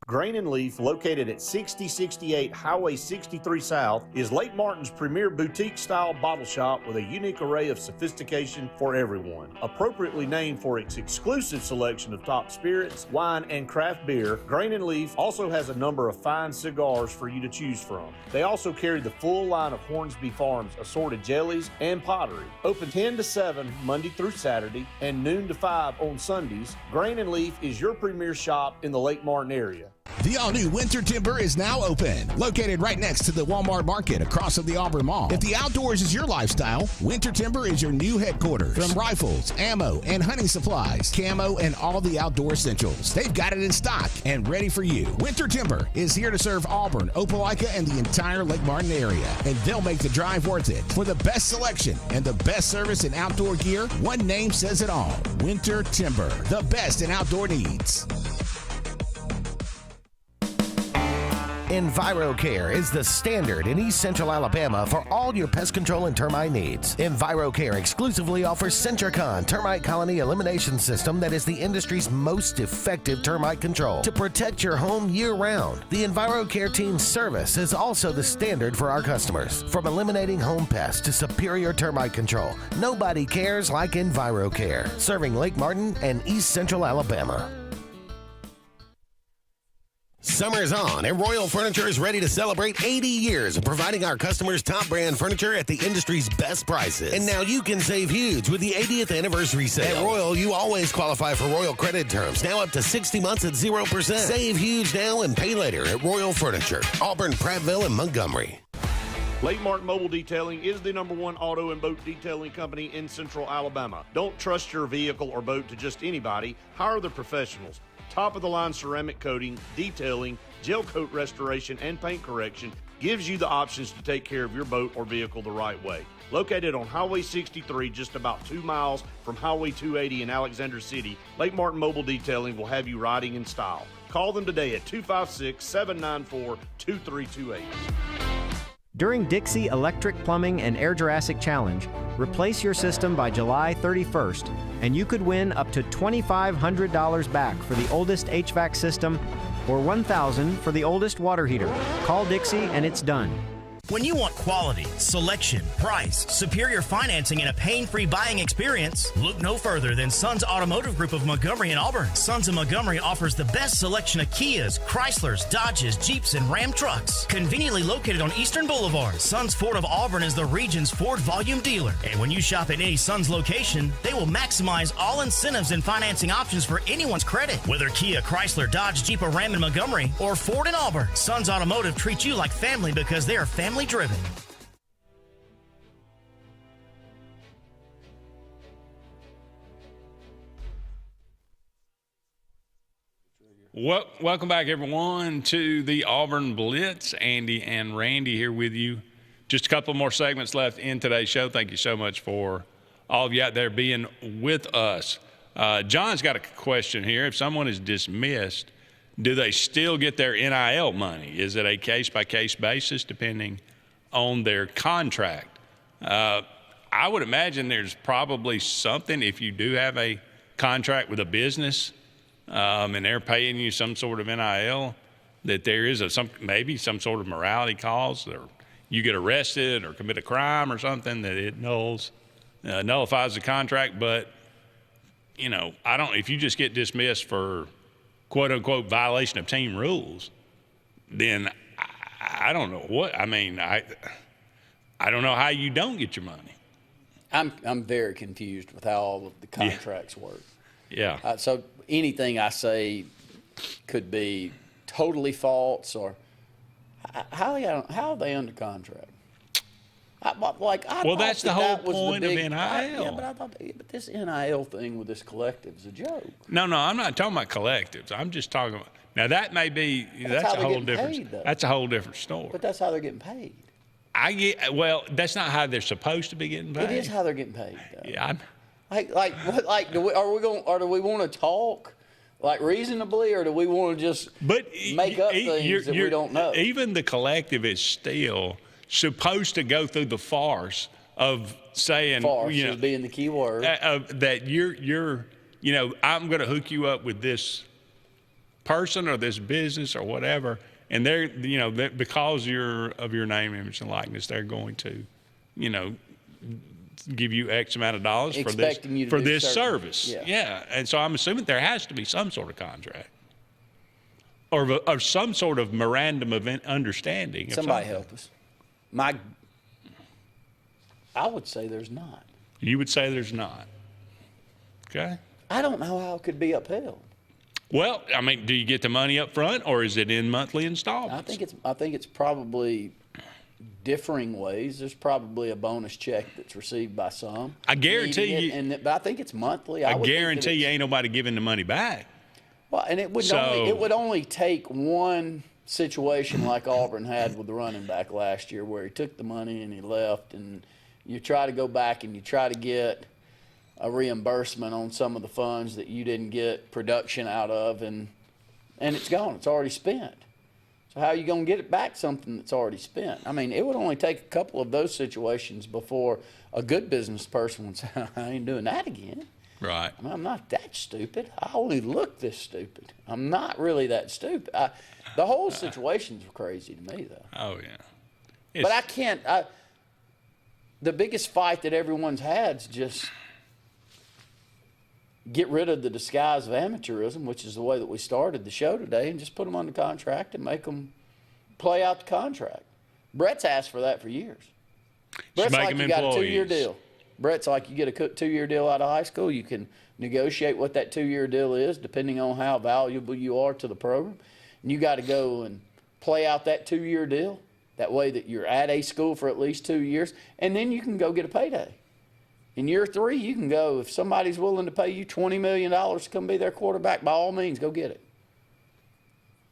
Grain and Leaf, located at 6068 Highway 63 South, is Lake Martin's premier boutique-style bottle shop with a unique array of sophistication for everyone. Appropriately named for its exclusive selection of top spirits, wine, and craft beer, Grain and Leaf also has a number of fine cigars for you to choose from. They also carry the full line of Hornsby Farms assorted jellies and pottery. Open 10 to 7 Monday through Saturday and noon to 5 on Sundays, Grain and Leaf is your premier shop in the Lake Martin area. The all-new Winter Timber is now open. Located right next to the Walmart Market across from the Auburn Mall. If the outdoors is your lifestyle, Winter Timber is your new headquarters. From rifles, ammo, and hunting supplies, camo, and all the outdoor essentials, they've got it in stock and ready for you. Winter Timber is here to serve Auburn, Opelika, and the entire Lake Martin area, and they'll make the drive worth it. For the best selection and the best service in outdoor gear, one name says it all. Winter Timber, the best in outdoor needs. EnviroCare is the standard in East Central Alabama for all your pest control and termite needs. EnviroCare exclusively offers Centricon termite colony elimination system that is the industry's most effective termite control to protect your home year-round. The EnviroCare team's service is also the standard for our customers. From eliminating home pests to superior termite control, nobody cares like EnviroCare, serving Lake Martin and East Central Alabama. Summer is on, and Royal Furniture is ready to celebrate 80 years of providing our customers top brand furniture at the industry's best prices. And now you can save huge with the 80th anniversary sale. At Royal, you always qualify for Royal credit terms, now up to 60 months at 0%. Save huge now and pay later at Royal Furniture, Auburn, Prattville, and Montgomery. Lake Martin Mobile Detailing is the #1 auto and boat detailing company in Central Alabama. Don't trust your vehicle or boat to just anybody. Hire the professionals. Top-of-the-line ceramic coating, detailing, gel coat restoration, and paint correction gives you the options to take care of your boat or vehicle the right way. Located on Highway 63, just about 2 miles from Highway 280 in Alexander City, Lake Martin Mobile Detailing will have you riding in style. Call them today at 256-794-2328. During Dixie Electric Plumbing and Air Jurassic Challenge, replace your system by July 31st, and you could win up to $2,500 back for the oldest HVAC system or $1,000 for the oldest water heater. Call Dixie and it's done. When you want quality, selection, price, superior financing, and a pain-free buying experience, look no further than Sons Automotive Group of Montgomery and Auburn. Sons of Montgomery offers the best selection of Kias, Chryslers, Dodges, Jeeps, and Ram trucks. Conveniently located on Eastern Boulevard, Sons Ford of Auburn is the region's Ford volume dealer. And when you shop at any Sons location, they will maximize all incentives and financing options for anyone's credit. Whether Kia, Chrysler, Dodge, Jeep, or Ram in Montgomery, or Ford in Auburn, Sons Automotive treats you like family because they are family driven. Welcome back, everyone, to the Auburn Blitz. Andy and Randy here with you. Just a couple more segments left in today's show. Thank you so much for all of you out there being with us. John's got a question here. If someone is dismissed, do they still get their NIL money? Is it a case-by-case basis depending on their contract? I would imagine there's probably something if you do have a contract with a business and they're paying you some sort of NIL, that there is maybe some sort of morality cause, or you get arrested or commit a crime or something that it nullifies the contract. But if you just get dismissed for quote unquote violation of team rules, then I don't know what. I mean, I don't know how you don't get your money. I'm very confused with how all of the contracts work. Yeah. So anything I say could be totally false, or how are they under contract? That's the whole point of NIL. But I thought this NIL thing with this collective is a joke. No, I'm not talking about collectives. I'm just talking about, now that may be, that's a whole different, that's a whole different story. But that's how they're getting paid. That's not how they're supposed to be getting paid. It is how they're getting paid, though. Yeah. Do we want to talk like reasonably, or do we want to just make up things that we don't know? Even the collective is still supposed to go through the farce of saying, is being the key word, that you're I'm going to hook you up with this person or this business or whatever, and they're because of your name, image, and likeness, they're going to give you X amount of dollars for this service. Yeah. And so I'm assuming there has to be some sort of contract or some sort of memorandum of understanding. Somebody help us. I would say there's not. You would say there's not. Okay. I don't know how it could be upheld. Well, I mean, do you get the money up front, or is it in monthly installments? I think it's probably differing ways. There's probably a bonus check that's received by some. I guarantee you. But I think it's monthly. I guarantee you ain't nobody giving the money back. Well, and it would only take one situation like Auburn had with the running back last year, where he took the money and he left, and you try to go back and you try to get a reimbursement on some of the funds that you didn't get production out of, and it's gone. It's already spent. So how are you going to get it back, something that's already spent? I mean, it would only take a couple of those situations before a good business person would say, I ain't doing that again. Right. I mean, I'm not that stupid. I only look this stupid. I'm not really that stupid. The whole situation's crazy to me, though. Oh, yeah. But I can't. The biggest fight that everyone's had is just get rid of the disguise of amateurism, which is the way that we started the show today, and just put them under contract and make them play out the contract. Brett's asked for that for years. Brett's like, you got a 2-year deal. Brett's like, you get a 2-year deal out of high school. You can negotiate what that 2-year deal is, depending on how valuable you are to the program. And you got to go and play out that 2-year deal. That way that you're at a school for at least 2 years, and then you can go get a payday. In year 3, you can go, if somebody's willing to pay you $20 million to come be their quarterback, by all means, go get it.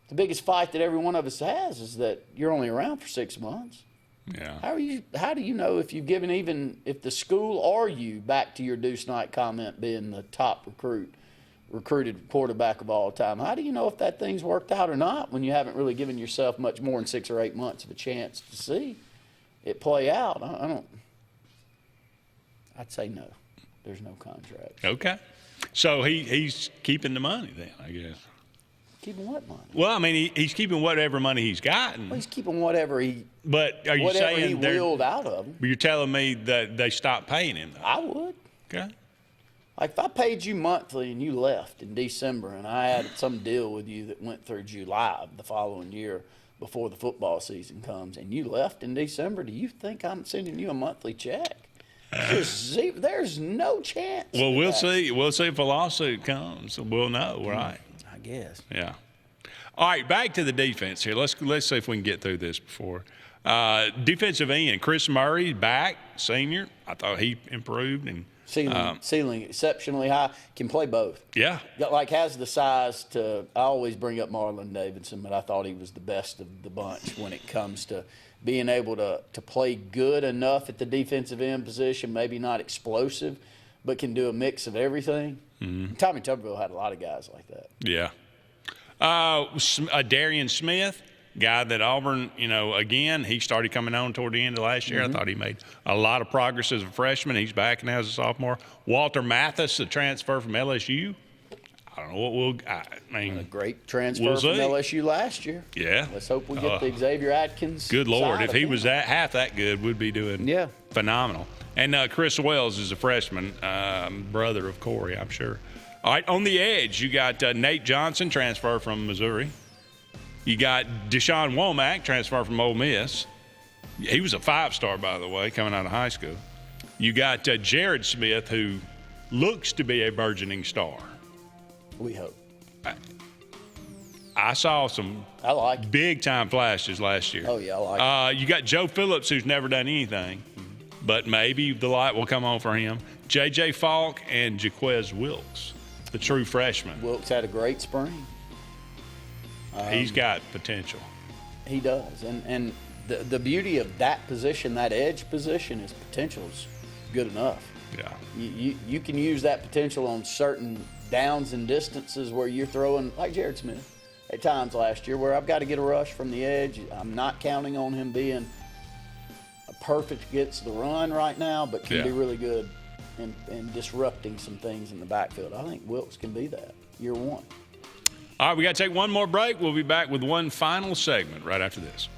The biggest fight that every one of us has is that you're only around for 6 months. Yeah. How do you know if you've given, even if the school or you, back to your Deuce Knight comment, being the top recruited quarterback of all time, how do you know if that thing's worked out or not when you haven't really given yourself much more than 6 or 8 months of a chance to see it play out? I'd say no. There's no contract. Okay. So he's keeping the money then, I guess. Keeping what money? Well, I mean, he's keeping whatever money he's gotten. Well, he's keeping whatever he. But are you saying he willed out of him? You're telling me that they stopped paying him, though? I would. Okay. Like if I paid you monthly and you left in December, and I had some deal with you that went through July of the following year before the football season comes, and you left in December, do you think I'm sending you a monthly check? There's no chance. Well, we'll see. We'll see if a lawsuit comes. We'll know, right? I guess. Yeah. All right, back to the defense here. Let's see if we can get through this before. Defensive end, Chris Murray, back, senior. I thought he improved. And ceiling exceptionally high. Can play both. Yeah. Has the size to. I always bring up Marlon Davidson, but I thought he was the best of the bunch when it comes to being able to play good enough at the defensive end position, maybe not explosive, but can do a mix of everything. Mm-hmm. Tommy Tuberville had a lot of guys like that. Yeah. Darian Smith, guy that Auburn, again, he started coming on toward the end of last year. Mm-hmm. I thought he made a lot of progress as a freshman. He's back now as a sophomore. Walter Mathis, the transfer from LSU. I don't know what a great transfer from LSU last year. Yeah. Let's hope we get the Xavier Atkins. Good Lord. If he was half that good, we'd be doing phenomenal. And Chris Wells is a freshman, brother of Corey, I'm sure. All right, on the edge, you got Nate Johnson, transfer from Missouri. You got Deshaun Womack, transfer from Ole Miss. He was a 5-star, by the way, coming out of high school. You got Jared Smith, who looks to be a burgeoning star. We hope. I saw some big-time flashes last year. Oh, yeah, I like it. You got Joe Phillips, who's never done anything, but maybe the light will come on for him. J.J. Falk and Jaquez Wilkes, the true freshman. Wilkes had a great spring. He's got potential. He does. And the beauty of that position, that edge position, is potential is good enough. Yeah. You can use that potential on certain downs and distances where you're throwing, like Jared Smith at times last year, where I've got to get a rush from the edge. I'm not counting on him being perfect against the run right now, but can be really good in disrupting some things in the backfield. I think Wilkes can be that year one. All right, we got to take one more break. We'll be back with one final segment right after this.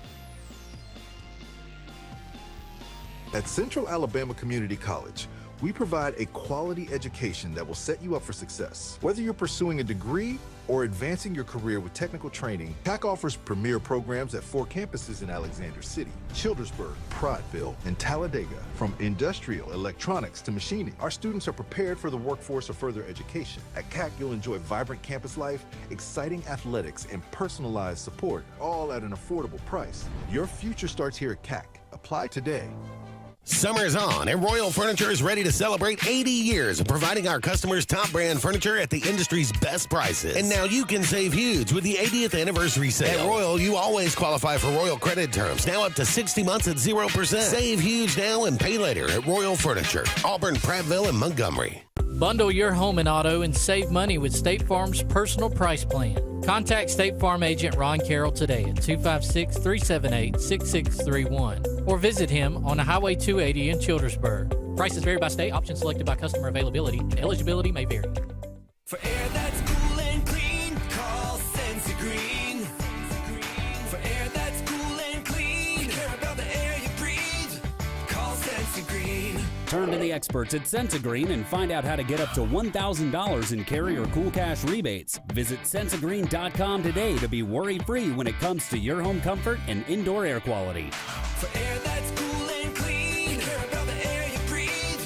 At Central Alabama Community College, we provide a quality education that will set you up for success. Whether you're pursuing a degree or advancing your career with technical training, CAC offers premier programs at 4 campuses in Alexander City, Childersburg, Prattville, and Talladega. From industrial, electronics to machining, our students are prepared for the workforce or further education. At CAC, you'll enjoy vibrant campus life, exciting athletics, and personalized support, all at an affordable price. Your future starts here at CAC. Apply today. Summer's on, and Royal Furniture is ready to celebrate 80 years of providing our customers top brand furniture at the industry's best prices. And now you can save huge with the 80th anniversary sale. At Royal, you always qualify for Royal credit terms, now up to 60 months at 0%. Save huge now and pay later at Royal Furniture, Auburn, Prattville, and Montgomery. Bundle your home and auto and save money with State Farm's personal price plan. Contact State Farm agent Ron Carroll today at 256-378-6631 or visit him on Highway 280 in Childersburg. Prices vary by state, options selected by customer availability, and eligibility may vary. For air that's cool and clean, call Sensi Green. For air that's cool and clean, care about the air you breathe, call Sensi Green. Turn to the experts at Sensigreen and find out how to get up to $1,000 in carrier cool cash rebates. Visit Sensigreen.com today to be worry-free when it comes to your home comfort and indoor air quality. For air that's cool and clean, care about the air you breathe,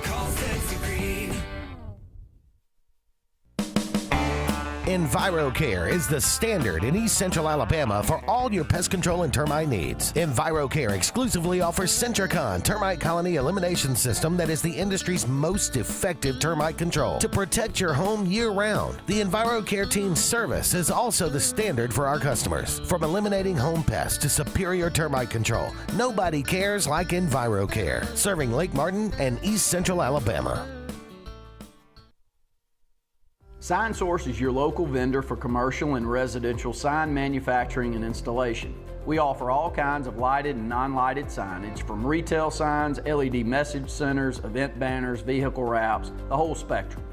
call Sensi Green. EnviroCare is the standard in East Central Alabama for all your pest control and termite needs. EnviroCare exclusively offers Centricon termite colony elimination system that is the industry's most effective termite control to protect your home year-round. The EnviroCare team's service is also the standard for our customers. From eliminating home pests to superior termite control, nobody cares like EnviroCare, serving Lake Martin and East Central Alabama. Sign Source is your local vendor for commercial and residential sign manufacturing and installation. We offer all kinds of lighted and non-lighted signage, from retail signs, LED message centers, event banners, vehicle wraps, the whole spectrum.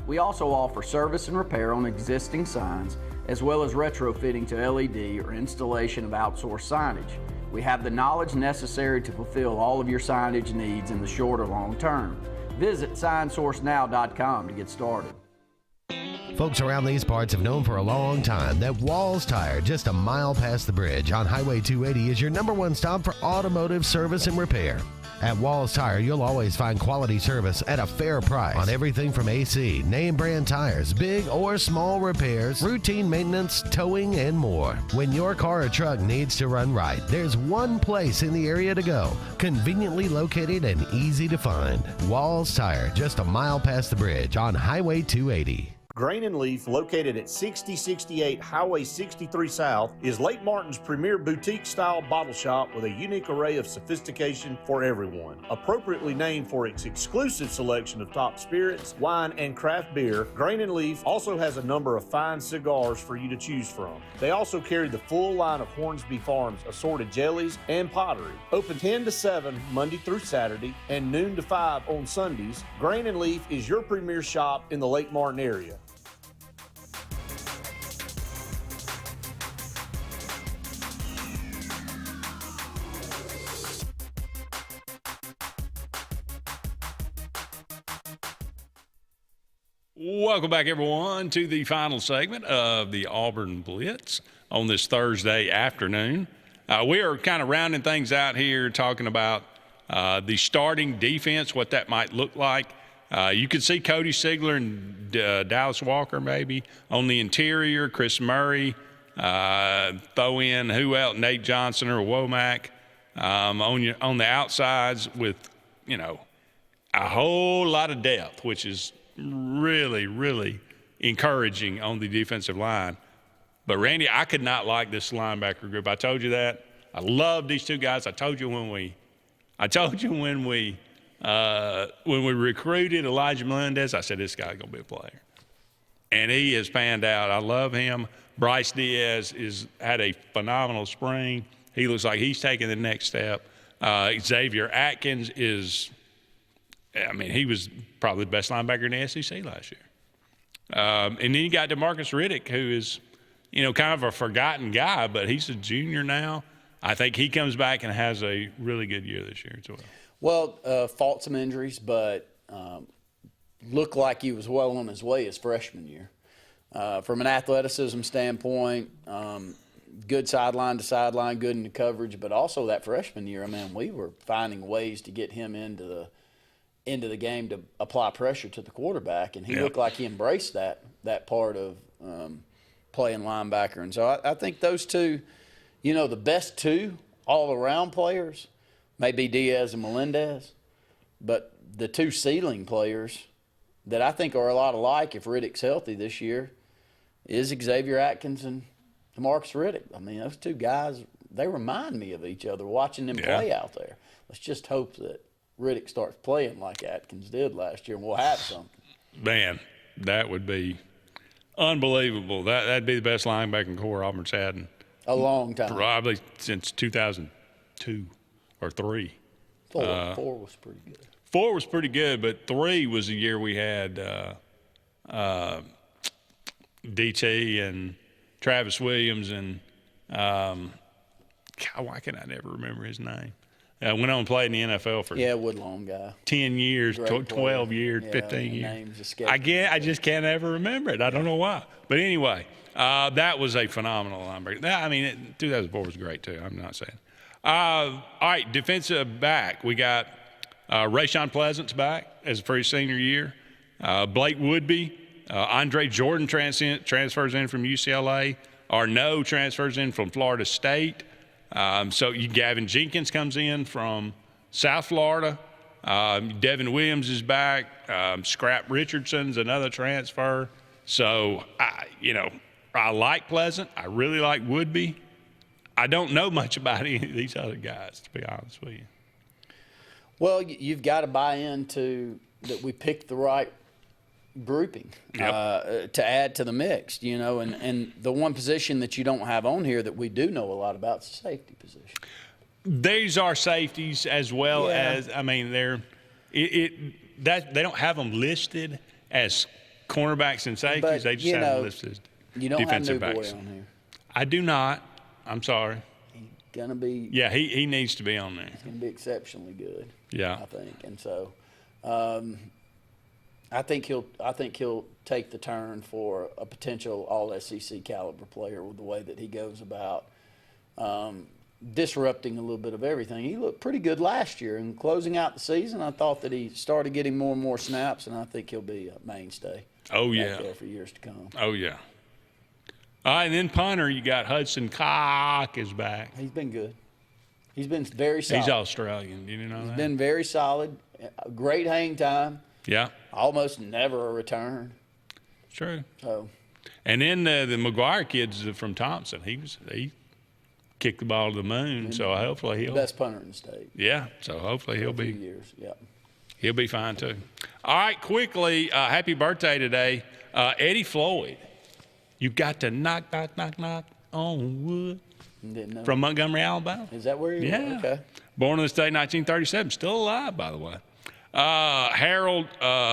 We also offer service and repair on existing signs, as well as retrofitting to LED or installation of outsourced signage. We have the knowledge necessary to fulfill all of your signage needs in the short or long term. Visit signsourcenow.com to get started. Folks around these parts have known for a long time that Walls Tire, just a mile past the bridge on Highway 280, is your #1 stop for automotive service and repair. At Walls Tire, you'll always find quality service at a fair price on everything from AC, name brand tires, big or small repairs, routine maintenance, towing, and more. When your car or truck needs to run right, there's one place in the area to go, conveniently located and easy to find. Walls Tire, just a mile past the bridge on Highway 280. Grain and Leaf, located at 6068 Highway 63 South, is Lake Martin's premier boutique-style bottle shop with a unique array of sophistication for everyone. Appropriately named for its exclusive selection of top spirits, wine, and craft beer, Grain and Leaf also has a number of fine cigars for you to choose from. They also carry the full line of Hornsby Farms assorted jellies and pottery. Open 10 to 7 Monday through Saturday and noon to 5 on Sundays, Grain and Leaf is your premier shop in the Lake Martin area. Welcome back, everyone, to the final segment of the Auburn Blitz on this Thursday afternoon. We are kind of rounding things out here, talking about the starting defense, what that might look like. You could see Cody Sigler and Dallas Walker maybe on the interior, Chris Murray, throw in who else, Nate Johnson or Womack on the outsides with, a whole lot of depth, which is really, really encouraging on the defensive line. But, Randy, I could not like this linebacker group. I told you that. I love these two guys. I told you when we recruited Elijah Melendez, I said, this guy's going to be a player. And he has panned out. I love him. Bryce Diaz had a phenomenal spring. He looks like he's taking the next step. Xavier Atkins he was probably the best linebacker in the SEC last year. And then you got DeMarcus Riddick, who is, kind of a forgotten guy, but he's a junior now. I think he comes back and has a really good year this year as well. Well, fought some injuries, but looked like he was well on his way his freshman year. From an athleticism standpoint, good sideline to sideline, good in the coverage, but also that freshman year, we were finding ways to get him into the game to apply pressure to the quarterback, and he looked like he embraced that part of playing linebacker. And so I think those two, the best two all-around players may be Diaz and Melendez, but the two ceiling players that I think are a lot alike if Riddick's healthy this year is Xavier Atkins and Marcus Riddick. Those two guys, they remind me of each other watching them play out there. Let's just hope that Riddick starts playing like Atkins did last year, and we'll have something. Man, that would be unbelievable. That'd be the best linebacking core Auburn's had in a long time. Probably since 2002 or 3. Four was pretty good. 4 was pretty good, but 3 was the year we had DT and Travis Williams and why can I never remember his name? Went on and played in the NFL for Woodlawn guy. 10 years, 12 years, 15 years. I just can't ever remember it. I don't know why. But anyway, that was a phenomenal linebacker. 2004 was great too. I'm not saying. All right, defensive back. We got Rayshawn Pleasant's back as for his senior year. Blake Woodby. Andre Jordan transfers in from UCLA. Arnaud transfers in from Florida State. Gavin Jenkins comes in from South Florida. Devin Williams is back. Scrap Richardson's another transfer. So, I like Pleasant. I really like Woodby. I don't know much about any of these other guys, to be honest with you. Well, you've got to buy into that we picked the right grouping to add to the mix, and the one position that you don't have on here that we do know a lot about is the safety position. These are safeties as well as they don't have them listed as cornerbacks and safeties. But, they just have them listed as you don't defensive have backs. Newboy on here. I do not. I'm sorry. He's gonna be. Yeah, he needs to be on there. He's gonna be exceptionally good. Yeah, I think, and so. I think he'll take the turn for a potential All-SEC caliber player with the way that he goes about disrupting a little bit of everything. He looked pretty good last year, and closing out the season, I thought that he started getting more and more snaps, and I think he'll be a mainstay. Oh yeah, back there for years to come. Oh yeah. All right, and then punter, you got Hudson Cock is back. He's been good. He's been very solid. He's Australian. Do you know that? He's been very solid. Great hang time. Yeah. Almost never a return. True. So. And then the McGuire kids from Thompson, he kicked the ball to the moon. So hopefully he'll best punter in the state. Yeah. So hopefully he'll be. Years. Yeah. He'll be fine too. All right, quickly, happy birthday today, Eddie Floyd. You got to knock on wood. Didn't know. From Montgomery, Alabama. Is that where he was? Okay. Born in the state in 1937. Still alive, by the way. Harold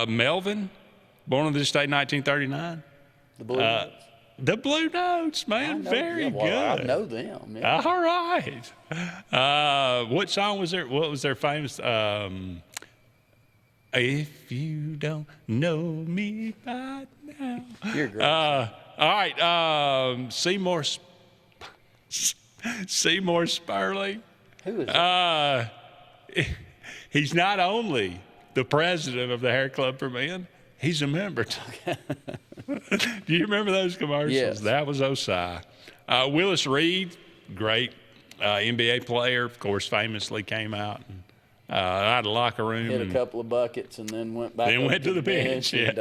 Melvin, born in the state in 1939. The Blue Notes. The Blue Notes, man. Very good. I know them. Yeah. All right. What song was there? What was their famous? If you don't know me by now. You're great. All right. Seymour Spurley. Who is that? He's not only the president of the Hair Club for Men, he's a member. Do you remember those commercials? Yes. That was Osai. Willis Reed, great NBA player, of course, famously came out and out of the locker room. Hit a couple of buckets and then went back. Then went to the bench. And,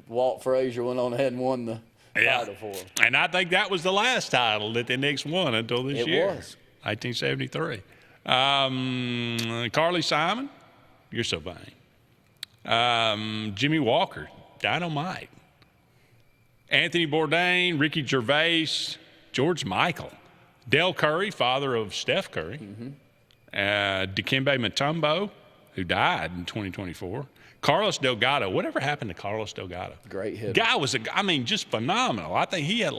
Walt Frazier went on ahead and won the title for him. And I think that was the last title that the Knicks won until this year. It was. 1973. Carly Simon, you're so vain. Jimmy Walker, Dynamite. Anthony Bourdain, Ricky Gervais, George Michael. Del Curry, father of Steph Curry. Dikembe Mutombo, who died in 2024. Carlos Delgado. Whatever happened to Carlos Delgado? Great hitter. Guy was, just phenomenal. I think he had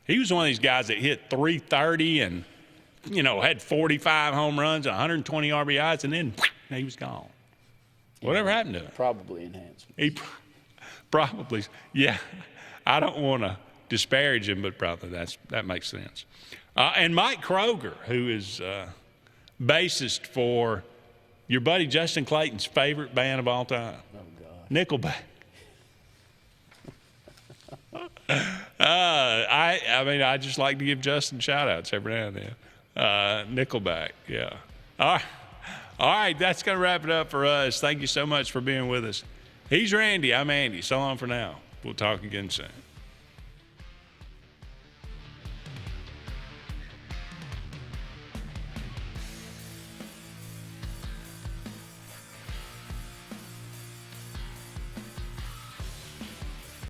he was one of these guys that hit 330 and, had 45 home runs and 120 RBIs, and then he was gone. Whatever happened to him? Probably enhancement. He probably, yeah. I don't want to disparage him, but probably that makes sense. And Mike Kroger, who is bassist for your buddy Justin Clayton's favorite band of all time, Nickelback. I just like to give Justin shout-outs every now and then. Nickelback, yeah. All right, that's going to wrap it up for us. Thank you so much for being with us. He's Randy. I'm Andy. So long for now. We'll talk again soon.